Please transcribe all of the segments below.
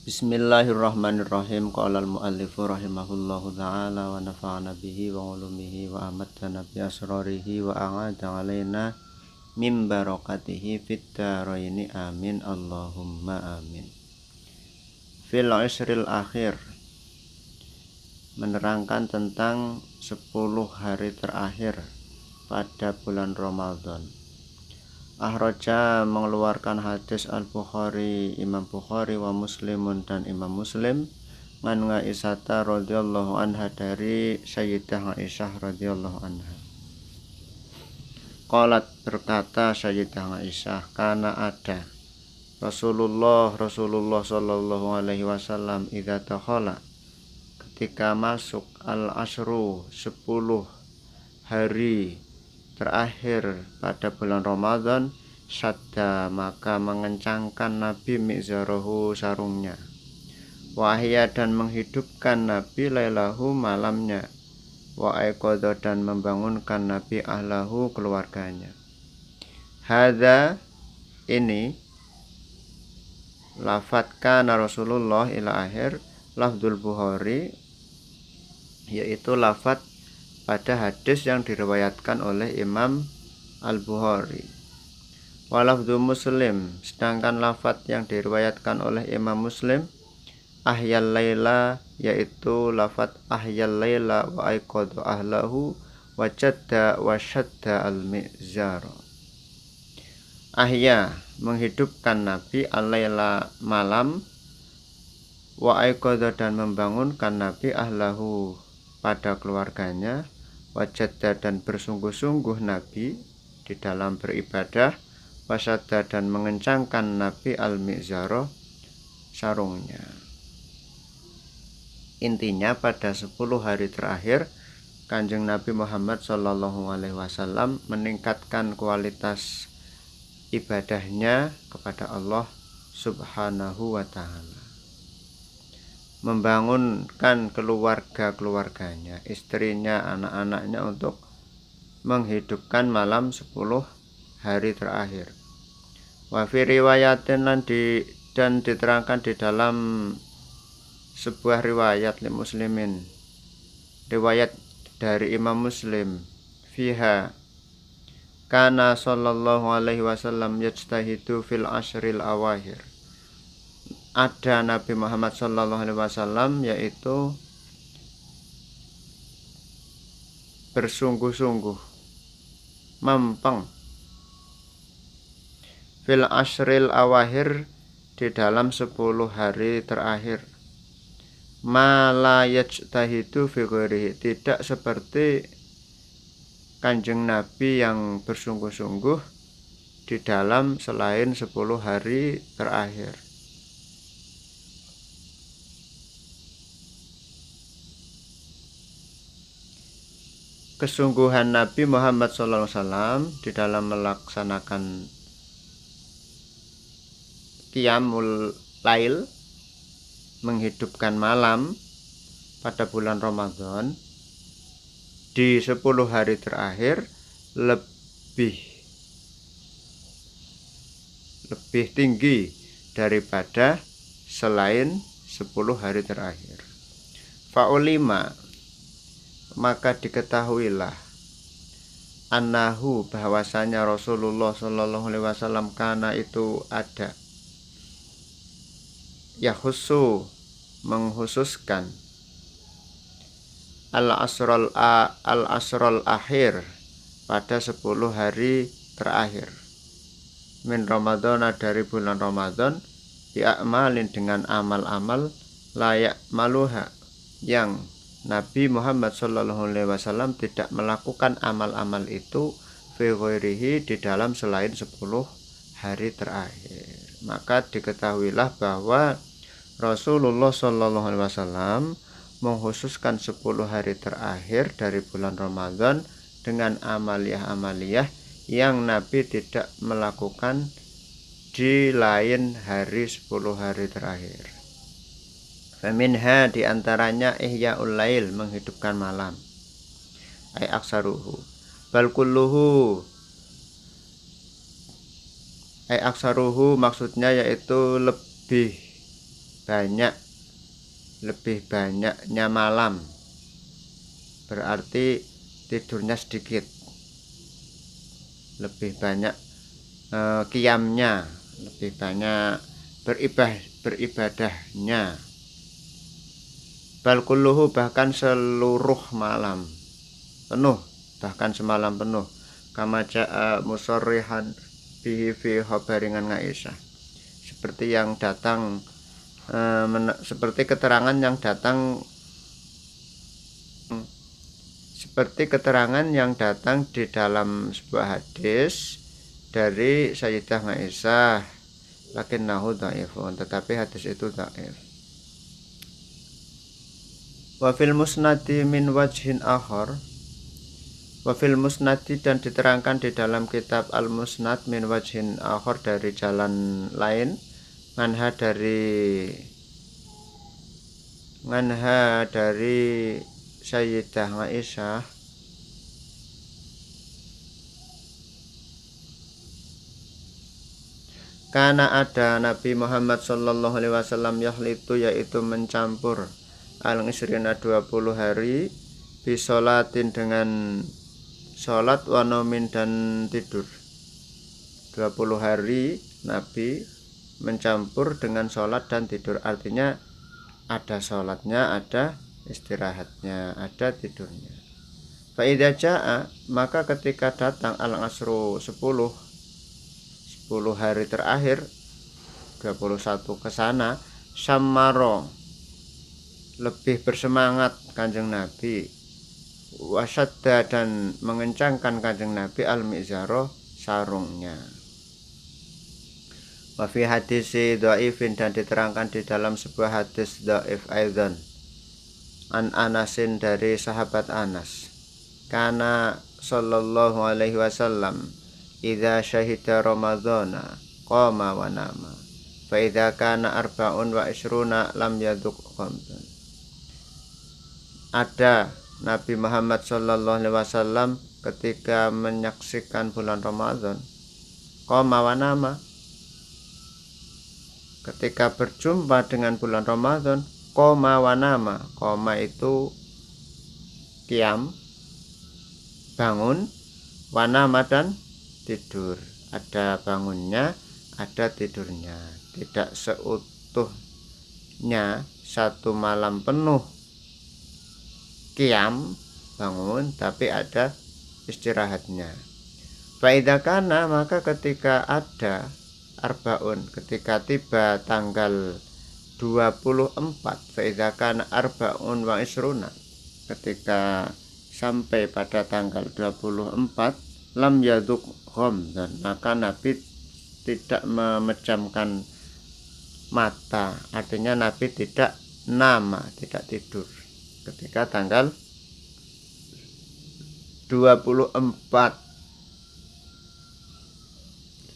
Bismillahirrahmanirrahim. Qala al-muallifu rahimahullahu ta'ala wa nafa'ana bihi wa ulumihi wa amatana bi asrarihi wa a'ada alaina min barakatihi fid dharaini amin Allahumma amin. Fil isril akhir, menerangkan tentang 10 hari terakhir pada bulan Ramadan. Ahroja mengeluarkan hadis Al-Bukhari, Imam Bukhari wa Muslimun dan Imam Muslim ngan Aisyah radhiyallahu anha dari Sayyidah Aisyah radhiyallahu anha. Qalat, berkata Sayyidah Aisyah, kana ada Rasulullah sallallahu alaihi wasallam idza dakhala, ketika masuk al-ashru 10 hari terakhir pada bulan Ramadan, syadda, maka mengencangkan Nabi mizarahu, sarungnya, wahya, dan menghidupkan Nabi lailahu, malamnya, wa aiqadha, dan membangunkan Nabi ahlahu, keluarganya. Hadza, ini lafadzkan Rasulullah ila akhir lafdzul Bukhari, yaitu lafadz pada hadis yang diriwayatkan oleh Imam Al-Bukhari. Walafdhu Muslim, sedangkan lafadz yang diriwayatkan oleh Imam Muslim ahyal laila, yaitu lafadz ahyal laila wa aiqadha ahlahu wa jadda wa shadda al-mizar. Ahya, menghidupkan Nabi, al-laila, malam, wa aiqadha, dan membangunkan Nabi ahlahu, pada keluarganya, wajadda, dan bersungguh-sungguh Nabi di dalam beribadah, wasadda, dan mengencangkan Nabi al-mizaro, sarungnya. Intinya pada 10 hari terakhir Kanjeng Nabi Muhammad sallallahu alaihi wasallam meningkatkan kualitas ibadahnya kepada Allah subhanahu wa ta'ala, membangunkan keluarga-keluarganya, istrinya, anak-anaknya, untuk menghidupkan malam 10 hari terakhir. Wa fi riwayatin, dan diterangkan di dalam sebuah riwayat li muslimin, riwayat dari Imam Muslim, fiha kana sallallahu alaihi wasallam yajtahidu fil ashril awahir, ada Nabi Muhammad sallallahu alaihi wasallam yaitu bersungguh-sungguh, mempeng, fil ashril awahir, di dalam 10 hari terakhir, ma la yajtahidu fi ghairihi, tidak seperti Kanjeng Nabi yang bersungguh-sungguh di dalam selain 10 hari terakhir. Kesungguhan Nabi Muhammad SAW di dalam melaksanakan qiyamul lail, menghidupkan malam pada bulan Ramadan di 10 hari terakhir lebih tinggi daripada selain 10 hari terakhir. Fa'ulima, maka diketahuilah, annahu, bahwasanya Rasulullah sallallahu alaihi wasallam kana, itu ada, yahussu, menghususkan, al-asrul akhir, pada 10 hari terakhir, min Ramadan, dari bulan Ramadan, bi'amalin, dengan amal-amal, layak maluha, yang Nabi Muhammad sallallahu alaihi wasallam tidak melakukan amal-amal itu fi ghairihi, di dalam selain 10 hari terakhir. Maka diketahuilah bahwa Rasulullah sallallahu alaihi wasallam menghususkan 10 hari terakhir dari bulan Ramadan dengan amaliyah-amaliyah yang Nabi tidak melakukan di lain hari 10 hari terakhir. Faminha, diantaranya ihya'ul lail, menghidupkan malam, ay aksaruhu, bal kulluhu, ay aksaruhu, maksudnya yaitu lebih lebih banyaknya malam, berarti tidurnya sedikit. Lebih banyak qiyamnya, lebih banyak beribadahnya. Bal kulluhu, bahkan seluruh malam penuh, bahkan semalam penuh. Kama ja'a musarrihan bihi fi khabaringan Aisyah, seperti yang datang seperti keterangan yang datang di dalam sebuah hadis dari Sayyidah Aisyah, lakinnahu dhaifun, tetapi hadis itu dhaif. Wa fil musnadi min wajhin akhar, wa fil musnadi, dan diterangkan di dalam kitab al-musnad, min wajhin akhar, dari jalan lain, nganha dari Sayyidah Aisyah, karena ada Nabi Muhammad sallallahu alaihi wasallam yahlitu, yaitu mencampur al-isrina 20 hari, bisolatin dengan sholat, wanomin dan tidur. 20 hari Nabi mencampur dengan sholat dan tidur, artinya ada sholatnya, ada istirahatnya, ada tidurnya. Fa idza jaa, maka ketika datang al-asru 10 hari terakhir, 21 ke sana, sammaro, lebih bersemangat Kanjeng Nabi, wasadda, dan mengencangkan Kanjeng Nabi al-mizaro, sarungnya. Wa fi hadisi dhaifin, dan diterangkan di dalam sebuah hadis dhaif aidan, an Anasin, dari sahabat Anas, kana sallallahu alaihi wasallam idza syahida ramadhana qama wa nama, fa idza kana arba'un wa isruna lam yaduk khamsan. Ada Nabi Muhammad sallallahu alaihi wasallam ketika menyaksikan bulan Ramadan, qama wa nama, ketika berjumpa dengan bulan Ramadan, qama wa nama, qama itu qiyam, bangun, wa nama, dan tidur. Ada bangunnya, ada tidurnya, tidak seutuhnya satu malam penuh qiyam, bangun, tapi ada istirahatnya. Faidha kana, maka ketika ada arbaun, ketika tiba tanggal 24, faidha kana arbaun wa isruna, ketika sampai pada tanggal 24, lam yaduk khamsan, maka Nabi tidak memejamkan mata, artinya Nabi tidak nama, tidak tidur ketika tanggal 24.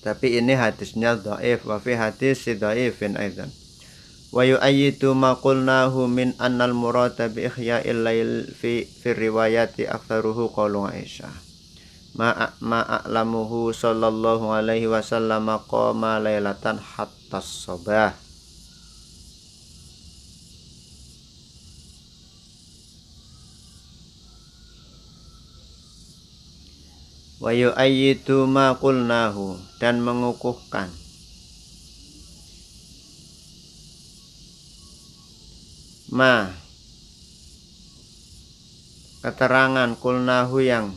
Tapi ini hadisnya dhaif. Wa fi hadis dhaifin aidan. Wa yu'ayyidu ma qulnahu min annal murada bi ihya'il lail fi riwayati aktsaruhu qaulu Aisyah. Ma'a'lamuhu sallallahu alaihi wasallam qama lailatan hatta sabah. Wa yu'ayyidu ma qulnahu, dan mengukuhkan ma, keterangan, qulnahu, yang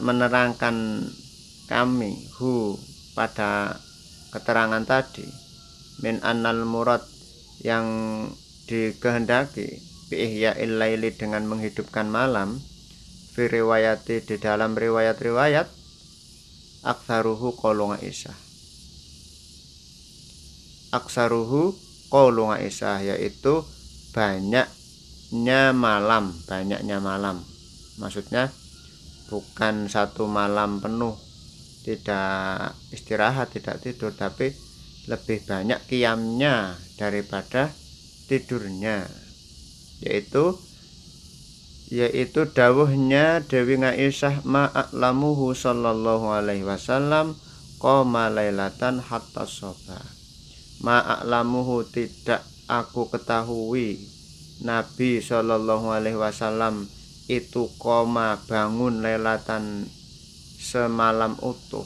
menerangkan kami, hu, pada keterangan tadi, min annal murad, yang dikehendaki, bi ihya'il laili, dengan menghidupkan malam, fi riwayati, di dalam riwayat-riwayat, aktsaruhu qaulu Aisyah, aktsaruhu qaulu Aisyah, yaitu banyaknya malam, maksudnya bukan satu malam penuh tidak istirahat, tidak tidur, tapi lebih banyak qiyamnya daripada tidurnya, yaitu dawuhnya Dewi Aisyah, ma'a'lamuhu sallallahu alaihi wasallam qama lailatan hatta sabah, ma'alamuhu tidak aku ketahui Nabi Shallallahu Alaihi Wasallam itu koma bangun lelatan semalam utuh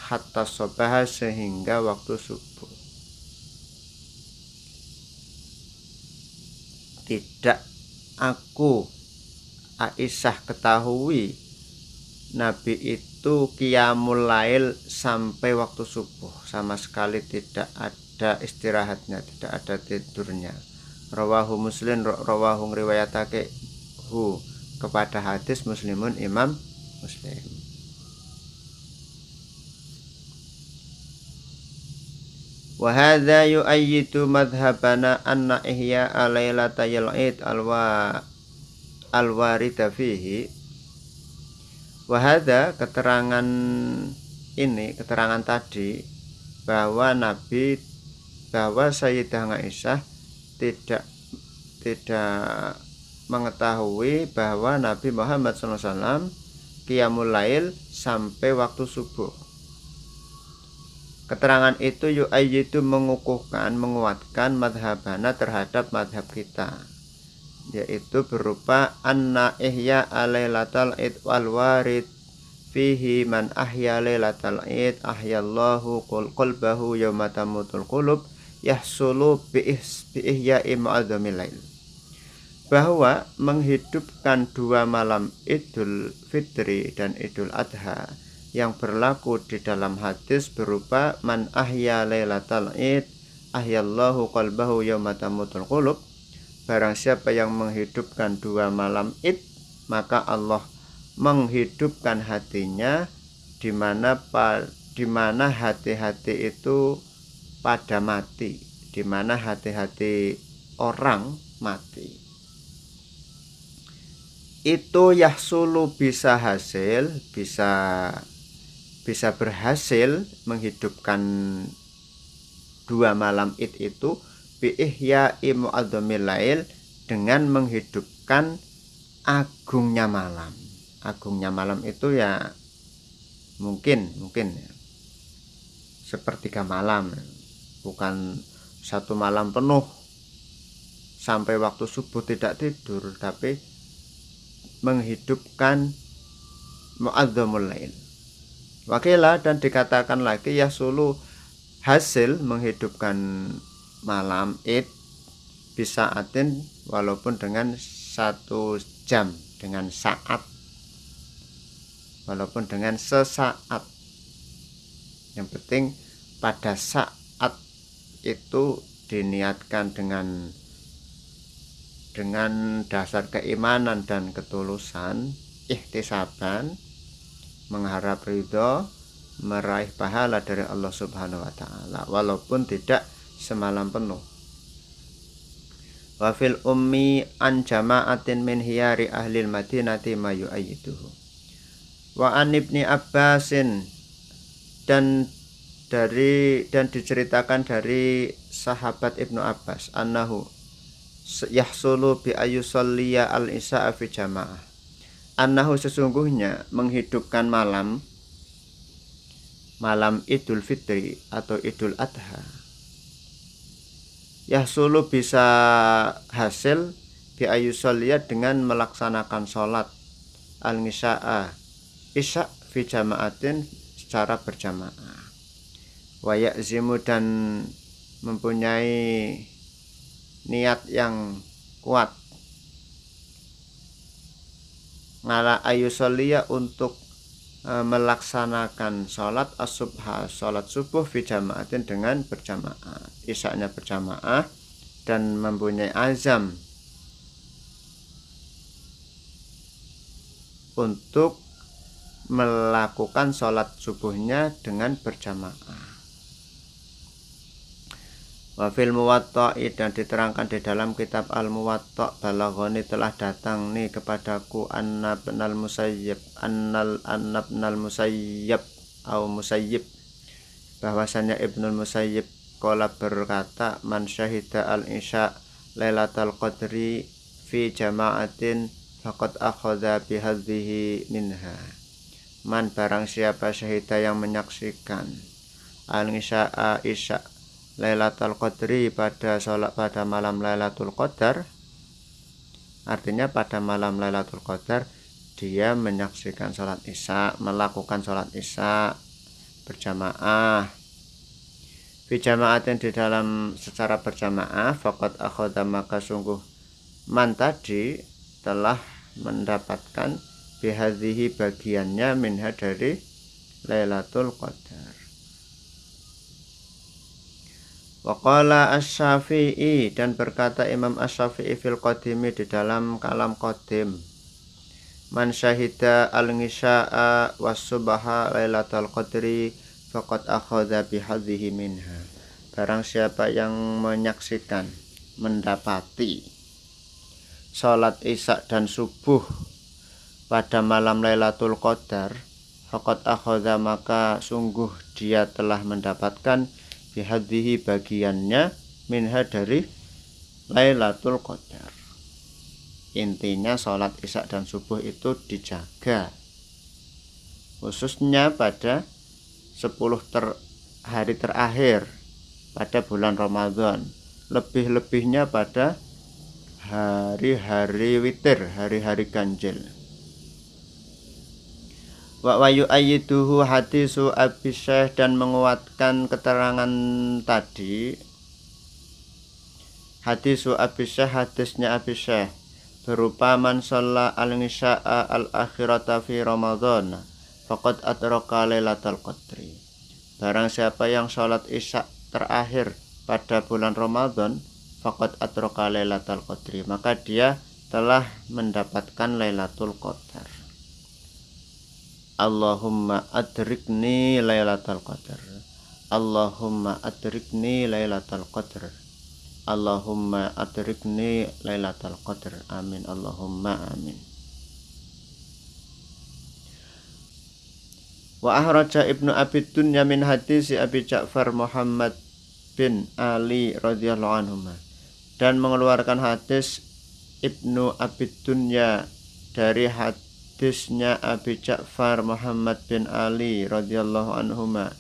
hatta sobah sehingga waktu subuh. Tidak aku Aisyah ketahui Nabi itu qiyamul lail sampai waktu subuh, sama sekali tidak ada istirahatnya, tidak ada tidurnya. Rawahu Muslim, rawahu riwayatake kepada hadis Muslimun Imam Muslim. Wa hadza yu'ayyidu madhhabana anna ihya lailatal id alwarida fihi. Wa hadza keterangan tadi bahwa Sayyidah Aisyah tidak mengetahui bahwa Nabi Muhammad SAW qiyamul lail sampai waktu subuh. Keterangan itu yu'ayyidu menguatkan madhabana terhadap madhab kita, yaitu berupa anna ihya lailatal id wal warid fihi man ahya lailatal id ahyallahu qalbahu yawma tamutul qulub yahsulu bi ihya'i mu'adzamil lail. Bahwa menghidupkan dua malam Idul Fitri dan Idul Adha yang berlaku di dalam hadis berupa man ahya lailatal id ahyallahu qalbahu yawma tamutul qulub. Barang siapa yang menghidupkan dua malam id, maka Allah menghidupkan hatinya di mana hati-hati itu pada mati, di mana hati-hati orang mati. Itu yahsulu bisa berhasil menghidupkan dua malam id itu bi ihya'i mu'adzamil lail, dengan menghidupkan agungnya malam. Agungnya malam itu ya mungkin ya, sepertiga malam, bukan satu malam penuh sampai waktu subuh tidak tidur, tapi menghidupkan mu'adzamul lail. Wakilah, dan dikatakan lagi yahsulu hasil menghidupkan malam id bisa atin, walaupun dengan 1 jam, dengan saat, walaupun dengan sesaat, yang penting pada saat itu diniatkan dengan dasar keimanan dan ketulusan, ihtisaban, mengharap ridho, meraih pahala dari Allah Subhanahu wa taala, walaupun tidak semalam penuh. Wa fil ummi an jama'atin min hiyari ahlil madinati ma yu'ayyiduhu. Wa an ibni Abbasin, dan diceritakan dari sahabat Ibnu Abbas, annahu yahsulu bi ayyusalliya al-isya'a fi jama'ah. Annahu sesungguhnya menghidupkan malam Idul Fitri atau Idul Adha, yahsulu bisa hasil bi ayyusalliya dengan melaksanakan sholat al-isya'a isya fi jama'atin secara berjamaah. Wa ya'zimu, dan mempunyai niat yang kuat, ngala ayyusalliya untuk melaksanakan sholat as-subha, sholat subuh fi jama'atin dengan berjamaah, isya'nya berjamaah, dan mempunyai azam untuk melakukan sholat subuhnya dengan berjamaah. Wa fil muwatta'i, dan diterangkan di dalam kitab al-muwatta', balaghani telah datang nih kepadaku annabnal musayyib au musayyib, bahwasanya Ibnul Musayyib qala berkata, man syahida al-isya lailatal qadri fi jama'atin faqad akhadha bihadhihi minha. Man, barang siapa syahida yang menyaksikan al-isya Lailatul Qadri pada malam Lailatul Qadar, artinya pada malam Lailatul Qadar dia menyaksikan sholat isya, melakukan sholat isya berjamaah. Bijamaatin di dalam secara berjamaah, faqad akhadha maka sungguh man tadi telah mendapatkan bihadhihi bagiannya minha dari Lailatul Qadar. Waqala Asy-Syafi'i dan berkata Imam Asy-Syafi'i fil Qadimi di dalam kalam Qadim, man syahida al-ngisya'a was-subha Lailatul Qadri faqad akhadha bihadhihi minha. Barang siapa yang menyaksikan, mendapati salat isya dan subuh pada malam Lailatul Qadar, faqad akhadha maka sungguh dia telah mendapatkan bihadhihi bagiannya minha dari Lailatul Qadar. Intinya sholat isya dan subuh itu dijaga, khususnya pada 10 hari terakhir pada bulan Ramadan, lebih-lebihnya pada hari-hari witir, hari-hari ganjil. Wa yu'ayyiduhu hadisu Abi Syekh dan menguatkan keterangan tadi hadisu Abi Syekh, hadisnya Abi Syekh berupa man shalla al-ngisya'a al-akhirata fi Ramadan faqad adraka Lailatul Qadri. Barang siapa yang sholat isya terakhir pada bulan Ramadan, faqad adraka Lailatul Qadri, maka dia telah mendapatkan Lailatul Qadar. Allahumma adrikni Lailatul Qadar. Allahumma adrikni Lailatul Qadar. Allahumma adrikni Lailatul Qadar. Amin. Allahumma amin. Wa ahraja Ibnu Abi Dunya min hadis Abi Ja'far Muhammad bin Ali radhiyallahu anhu, dan mengeluarkan hadis Ibnu Abi Dunya dari hadisnya Abi Ja'far Muhammad bin Ali radhiyallahu anhuma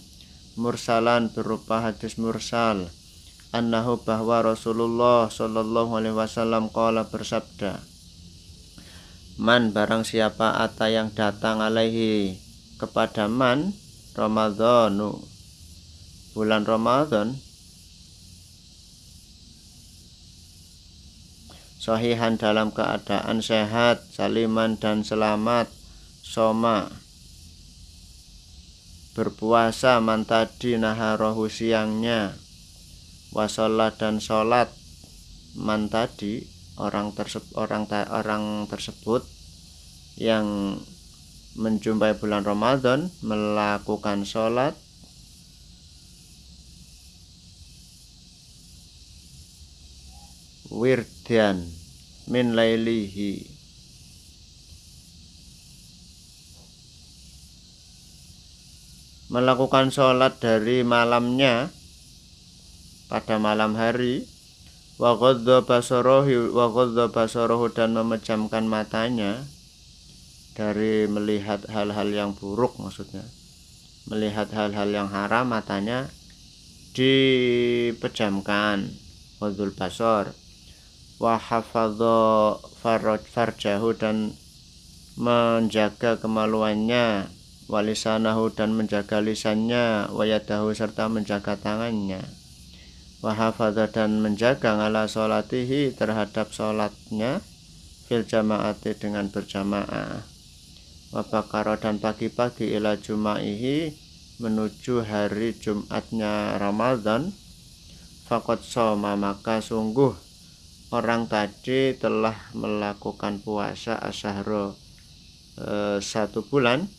mursalan berupa hadis mursal, annahu bahwa Rasulullah sallallahu alaihi wasallam qala bersabda, man barang siapa ata yang datang alaihi kepada man Ramadhanu bulan Ramadan sahihan dalam keadaan sehat, saliman dan selamat, soma berpuasa man tadi naharahu siangnya, wasolah dan sholat man tadi orang tersebut yang menjumpai bulan Ramadan melakukan sholat wirdan min lailihi, melakukan sholat dari malamnya pada malam hari, wa ghadda basarahu dan memejamkan matanya dari melihat hal-hal yang buruk, maksudnya melihat hal-hal yang haram, matanya dipejamkan, ghadul basar, wa hafadha farjahu dan menjaga kemaluannya, walisanahu dan menjaga lisannya, wayadahu serta menjaga tangannya, wa hafadha dan menjaga ala sholatihi terhadap sholatnya, fil jamaati dengan berjamaah, wa bakara dan pagi-pagi ila jumaihi menuju hari Jumatnya Ramadan, faqad shoma maka sungguh orang tadi telah melakukan puasa asyahro 1 bulan,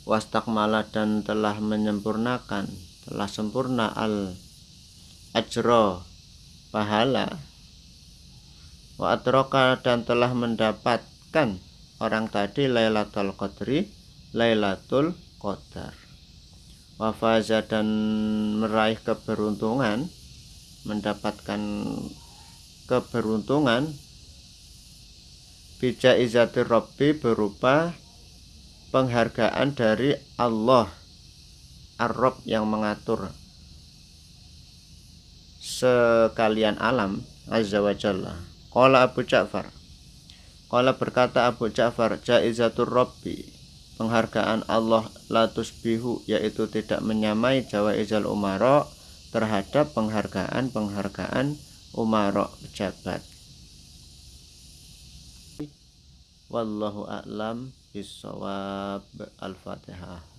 wastakmala dan telah menyempurnakan, telah sempurna al ajro pahala, wa atroka dan telah mendapatkan orang tadi Lailatul Qadri, Lailatul Qadar, wa faza dan meraih keberuntungan, mendapatkan keberuntungan, bija izati Rabbi berupa penghargaan dari Allah Ar-Rabb yang mengatur, sekalian alam azza wa jalla. Qala Abu Ja'far, qala berkata Abu Ja'far, jaizatur rabbi, penghargaan Allah la tusbihu, yaitu tidak menyamai jawaizal umara, terhadap penghargaan umara, pejabat. Wallahu a'lam bishawab. Al-Fatihah.